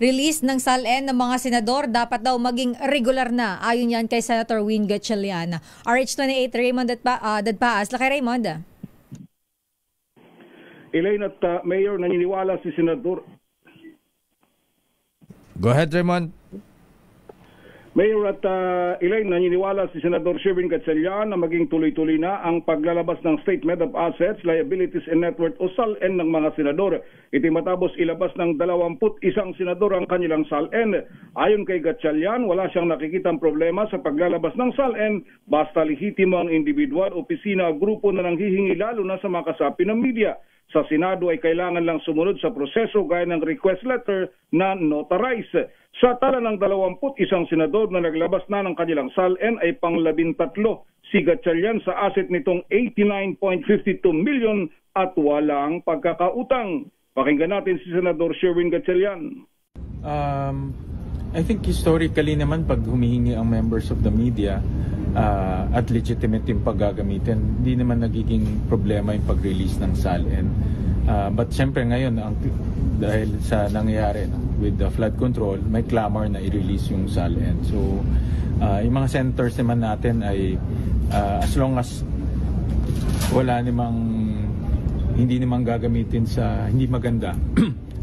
Release ng SALN ng mga senador dapat daw maging regular na. Ayon yan kay Senator Win Gatchalian. RH28, Raymond Dadpaas. Laki Raymond. Elaine at Mayor, naniniwala si Senador. Go ahead, Raymond. Mayor at Elaine, naniniwala si Senador Sherwin Gatchalian na maging tuloy-tuloy na ang paglalabas ng Statement of Assets, Liabilities and Net Worth o SALN ng mga senador. Ito matapos ilabas ng 21 senador ang kanilang SALN. Ayon kay Gatchalian, wala siyang nakikitang problema sa paglalabas ng SALN basta lehitimo ang individual, opisina o grupo na nanghihingi lalo na sa mga kasapi ng media. Sa Senado ay kailangan lang sumunod sa proseso gaya ng request letter na notarize. Sa tala ng 21 senador na naglabas na ng kanilang SALN ay pang-13 si Gatchalian sa asset nitong 89.52 million at walang pagkakautang. Pakinggan natin si Senador Sherwin Gatchalian. I think historically naman pag humihingi ang members of the media at legitimate yung paggagamitin, hindi naman nagiging problema yung pag-release ng SALN. But syempre ngayon, dahil sa nangyayari with the flood control, may clamor na i-release yung SALN. So, yung mga senators naman natin ay as long as wala hindi namang gagamitin sa hindi maganda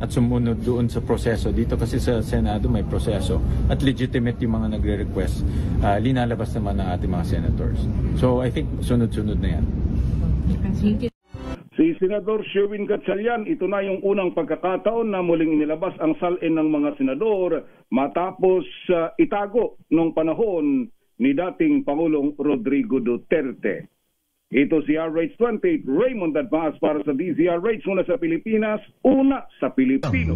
at sumunod doon sa proseso. Dito kasi sa Senado may proseso at legitimate yung mga nagre-request. Linalabas naman ng ating mga senators. So, I think sunod-sunod na yan. Si Senador Sherwin Gatchalian, ito na yung unang pagkakataon na muling inilabas ang SALN ng mga senador matapos itago noong panahon ni dating Pangulong Rodrigo Duterte. Ito si RH28, Raymond Dadpaas para sa DZRH, una sa Pilipinas, una sa Pilipino.